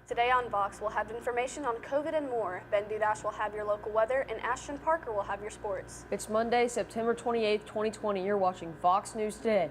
Today on VOX, we'll have information on COVID and more. Ben Dudash will have your local weather, and Ashton Parker will have your sports. It's Monday, September 28th, 2020. You're watching VOX News Today.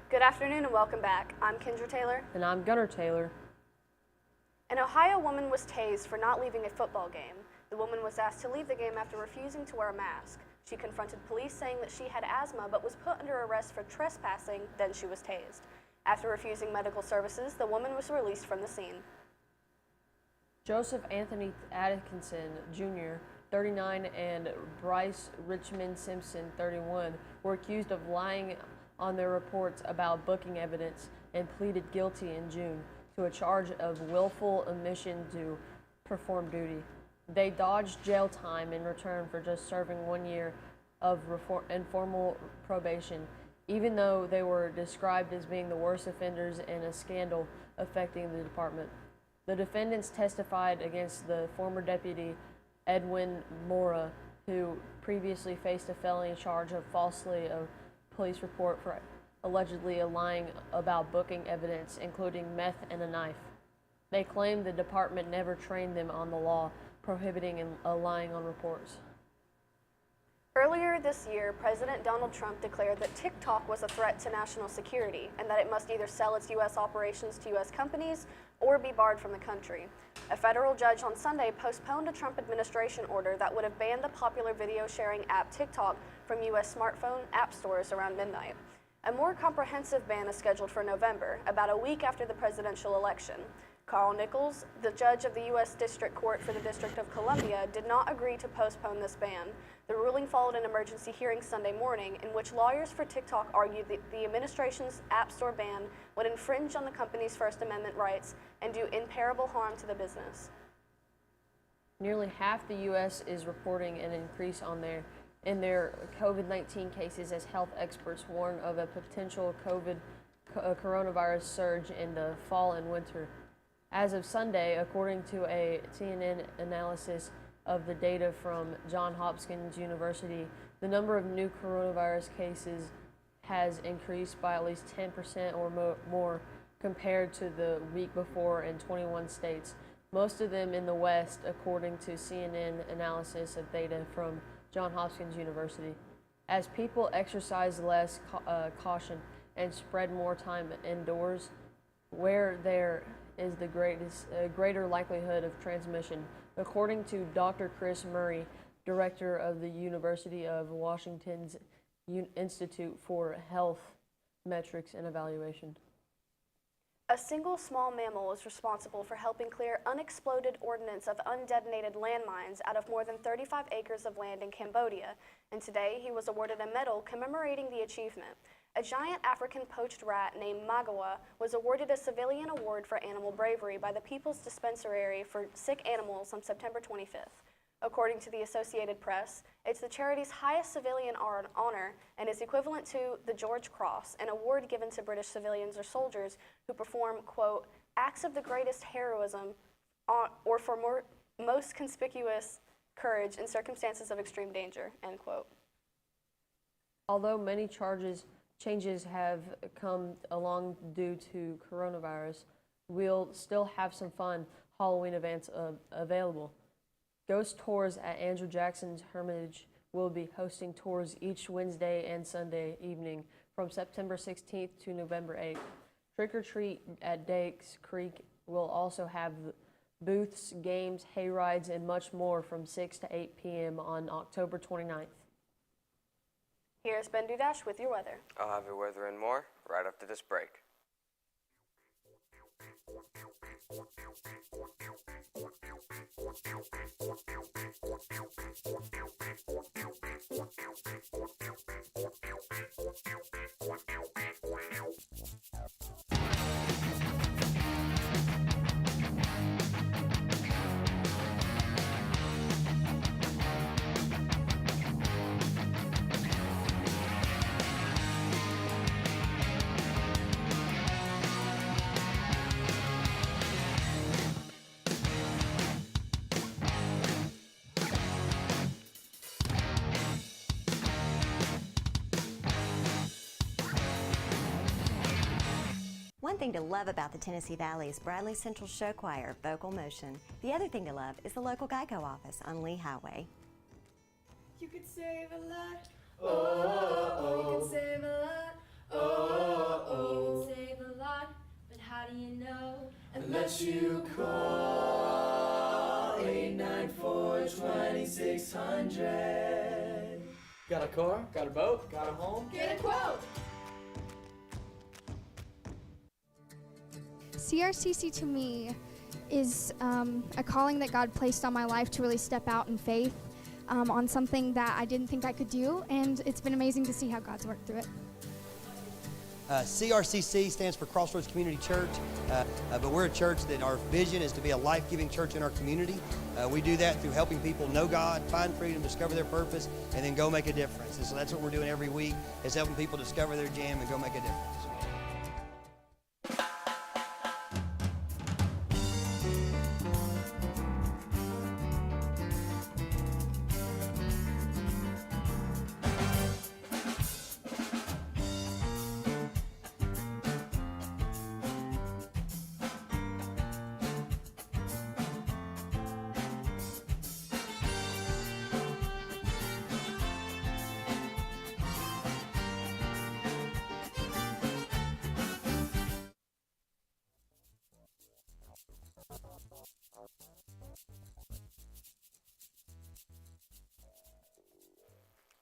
Good afternoon and welcome back. I'm Kendra Taylor. And I'm Gunnar Taylor. An Ohio woman was tased for not leaving a football game. The woman was asked to leave the game after refusing to wear a mask. She confronted police saying that she had asthma but was put under arrest for trespassing, then she was tased. After refusing medical services, the woman was released from the scene. Joseph Anthony Atkinson Jr., 39, and Bryce Richmond Simpson, 31, were accused of lying on their reports about booking evidence and pleaded guilty in June to a charge of willful omission to perform duty. They dodged jail time in return for just serving 1 year of informal probation, even though they were described as being the worst offenders in a scandal affecting the department. The defendants testified against the former deputy Edwin Mora, who previously faced a felony charge of falsely a police report for allegedly lying about booking evidence, including meth and a knife. They claimed the department never trained them on the law prohibiting lying on reports. Earlier this year, President Donald Trump declared that TikTok was a threat to national security and that it must either sell its U.S. operations to U.S. companies or be barred from the country. A federal judge on Sunday postponed a Trump administration order that would have banned the popular video sharing app TikTok from U.S. smartphone app stores around midnight. A more comprehensive ban is scheduled for November, about a week after the presidential election. Carl Nichols, the judge of the U.S. District Court for the District of Columbia, did not agree to postpone this ban. The ruling followed an emergency hearing Sunday morning in which lawyers for TikTok argued that the administration's App Store ban would infringe on the company's First Amendment rights and do irreparable harm to the business. Nearly half the U.S. is reporting an increase in their COVID-19 cases as health experts warn of a potential coronavirus surge in the fall and winter. As of Sunday, according to a CNN analysis of the data from Johns Hopkins University, the number of new coronavirus cases has increased by at least 10% or more compared to the week before in 21 states, most of them in the West, according to CNN analysis of data from Johns Hopkins University. As people exercise less caution and spread more time indoors, where there is the greater likelihood of transmission, according to Dr. Chris Murray, director of the University of Washington's Institute for Health Metrics and Evaluation. A single small mammal is responsible for helping clear unexploded ordnance of undetonated landmines out of more than 35 acres of land in Cambodia, and today he was awarded a medal commemorating the achievement. A giant African poached rat named Magawa was awarded a civilian award for animal bravery by the People's Dispensary for Sick Animals on September 25th. According to the Associated Press, it's the charity's highest civilian honor and is equivalent to the George Cross, an award given to British civilians or soldiers who perform, quote, acts of the greatest heroism or for most conspicuous courage in circumstances of extreme danger, end quote. Although many changes have come along due to coronavirus, we'll still have some fun Halloween events available. Ghost Tours at Andrew Jackson's Hermitage will be hosting tours each Wednesday and Sunday evening from September 16th to November 8th. Trick or Treat at Dakes Creek will also have booths, games, hay rides, and much more from 6 to 8 p.m. on October 29th. Here's Ben Dudash with your weather. I'll have your weather and more right after this break. One thing to love about the Tennessee Valley is Bradley Central Show Choir, Vocal Motion. The other thing to love is the local Geico office on Lee Highway. You could save a lot. Oh, you can save a lot. Oh, you can save a lot. But how do you know? Unless you call 894-2600. Got a car? Got a boat? Got a home? Get a quote. CRCC to me is a calling that God placed on my life to really step out in faith on something that I didn't think I could do, and it's been amazing to see how God's worked through it. CRCC stands for Crossroads Community Church, but we're a church that our vision is to be a life-giving church in our community. We do that through helping people know God, find freedom, discover their purpose, and then go make a difference. And so that's what we're doing every week, is helping people discover their jam and go make a difference.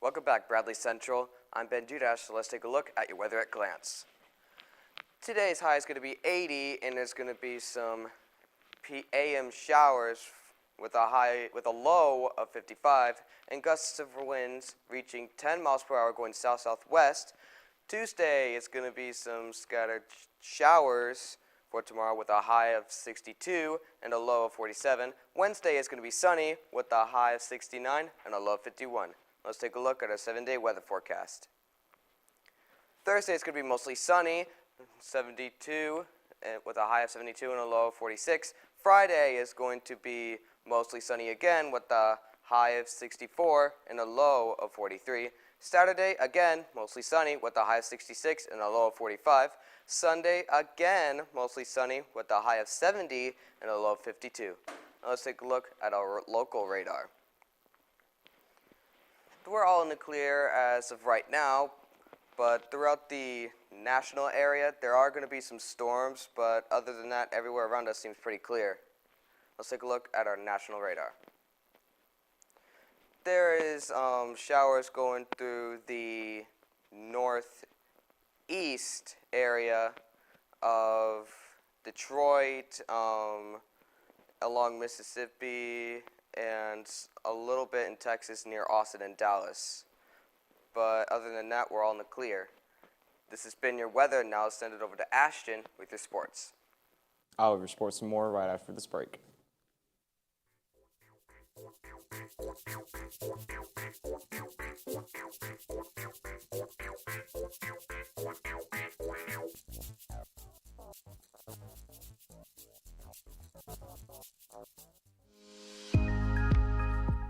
Welcome back, Bradley Central. I'm Ben Judas, so let's take a look at your weather at glance. Today's high is going to be 80, and there's going to be some AM showers with a low of 55, and gusts of winds reaching 10 miles per hour going south-southwest. Tuesday, it's going to be some scattered showers for tomorrow with a high of 62 and a low of 47. Wednesday is going to be sunny with a high of 69 and a low of 51. Let's take a look at our 7-day weather forecast. Thursday is going to be mostly sunny, 72 with a high of 72 and a low of 46. Friday is going to be mostly sunny again with a high of 64 and a low of 43. Saturday, again, mostly sunny with a high of 66 and a low of 45. Sunday, again, mostly sunny with a high of 70 and a low of 52. Now let's take a look at our local radar. We're all in the clear as of right now, but throughout the national area, there are going to be some storms, but other than that, everywhere around us seems pretty clear. Let's take a look at our national radar. There is showers going through the northeast area of Detroit, along Mississippi, and a little bit in Texas near Austin and Dallas. But other than that, we're all in the clear. This has been your weather. Now let's send it over to Ashton with your sports. I'll have your sports and more right after this break.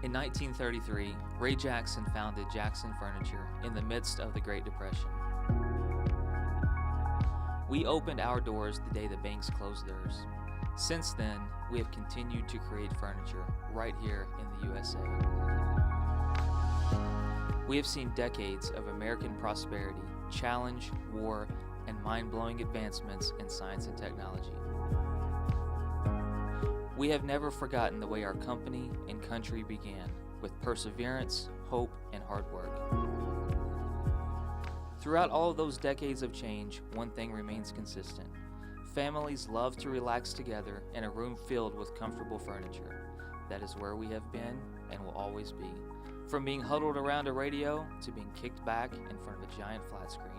In 1933, Ray Jackson founded Jackson Furniture in the midst of the Great Depression. We opened our doors the day the banks closed theirs. Since then, we have continued to create furniture right here in the USA. We have seen decades of American prosperity, challenge, war, and mind-blowing advancements in science and technology. We have never forgotten the way our company and country began, with perseverance, hope, and hard work. Throughout all of those decades of change, one thing remains consistent. Families love to relax together in a room filled with comfortable furniture. That is where we have been and will always be. From being huddled around a radio to being kicked back in front of a giant flat screen.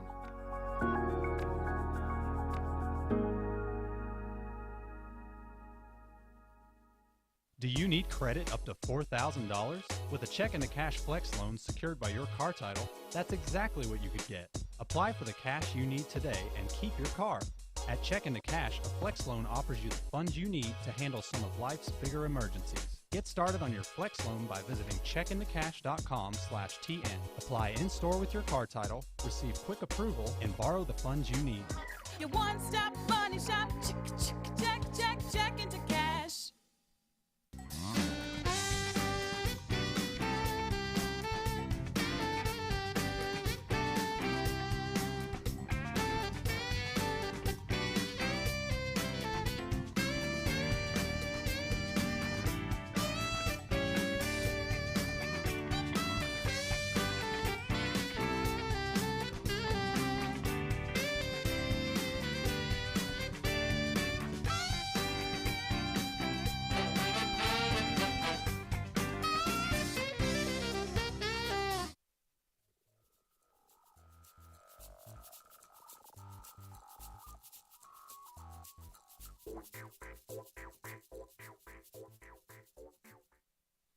Do you need credit up to $4,000? With a check and a cash flex loan secured by your car title, that's exactly what you could get. Apply for the cash you need today and keep your car. At Check into Cash, a flex loan offers you the funds you need to handle some of life's bigger emergencies. Get started on your flex loan by visiting checkintocash.com/TN. Apply in-store with your car title, receive quick approval, and borrow the funds you need. Your one-stop money shop. Check, check, check into cash.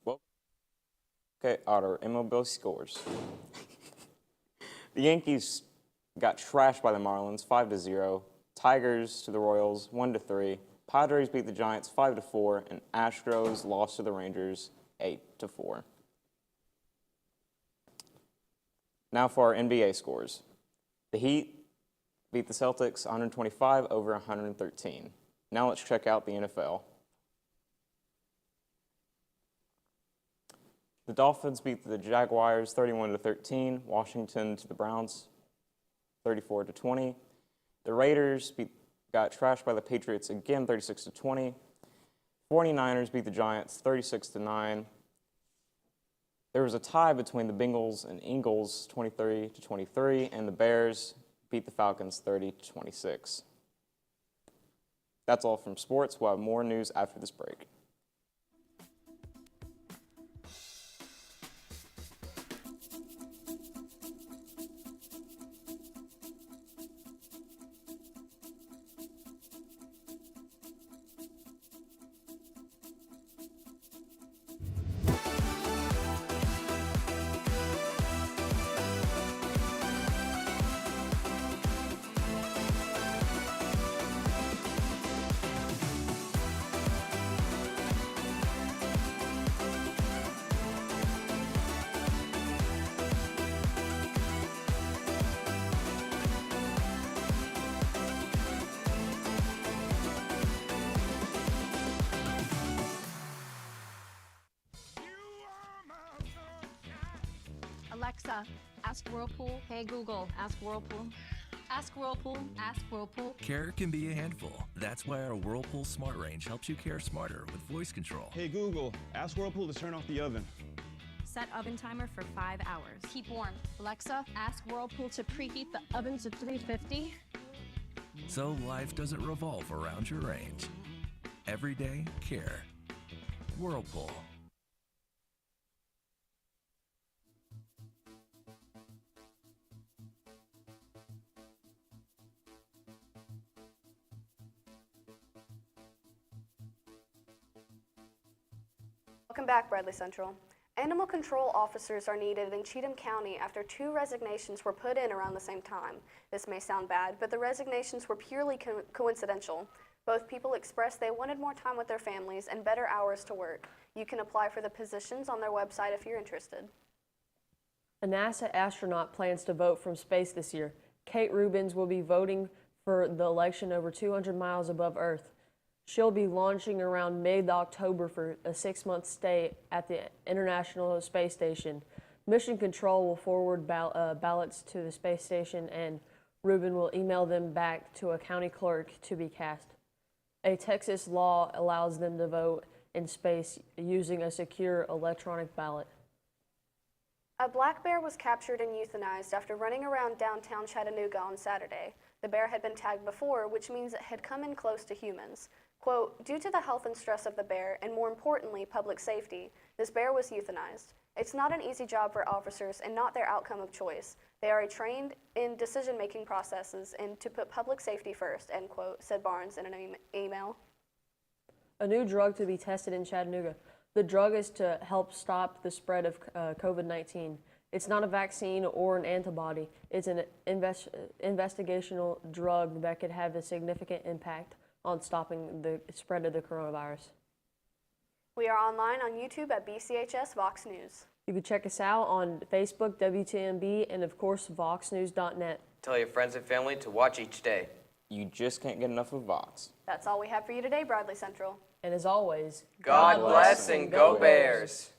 Well, okay, our MLB scores. The Yankees got trashed by the Marlins 5-0. Tigers to the Royals 1-3. Padres beat the Giants 5-4, and Astros lost to the Rangers 8-4. Now for our NBA scores. The Heat beat the Celtics 125-113. Now let's check out the NFL. The Dolphins beat the Jaguars 31-13. Washington to the Browns 34-20. The Raiders got trashed by the Patriots again 36-20. 49ers beat the Giants 36-9. There was a tie between the Bengals and Eagles 23-23, and the Bears beat the Falcons 30-26. That's all from sports. We'll have more news after this break. Alexa, ask Whirlpool. Hey Google, ask Whirlpool. Ask Whirlpool. Ask Whirlpool. Care can be a handful. That's why our Whirlpool Smart Range helps you care smarter with voice control. Hey Google, ask Whirlpool to turn off the oven. Set oven timer for 5 hours. Keep warm. Alexa, ask Whirlpool to preheat the oven to 350. So life doesn't revolve around your range. Everyday care. Whirlpool. Welcome back, Bradley Central. Animal control officers are needed in Cheatham County after 2 resignations were put in around the same time. This may sound bad, but the resignations were purely coincidental. Both people expressed they wanted more time with their families and better hours to work. You can apply for the positions on their website if you're interested. A NASA astronaut plans to vote from space this year. Kate Rubins will be voting for the election over 200 miles above Earth. She'll be launching around mid-October for a 6-month stay at the International Space Station. Mission Control will forward ballots to the space station, and Rubin will email them back to a county clerk to be cast. A Texas law allows them to vote in space using a secure electronic ballot. A black bear was captured and euthanized after running around downtown Chattanooga on Saturday. The bear had been tagged before, which means it had come in close to humans. Quote, due to the health and stress of the bear, and more importantly, public safety, this bear was euthanized. It's not an easy job for officers and not their outcome of choice. They are trained in decision-making processes and to put public safety first, end quote, said Barnes in an email. A new drug to be tested in Chattanooga. The drug is to help stop the spread of COVID-19. It's not a vaccine or an antibody. It's an investigational drug that could have a significant impact on stopping the spread of the coronavirus. We are online on YouTube at BCHS VOX News. You can check us out on Facebook, WTMB, and of course, VoxNews.net. Tell your friends and family to watch each day. You just can't get enough of VOX. That's all we have for you today, Bradley Central. And as always, God bless and go Bears.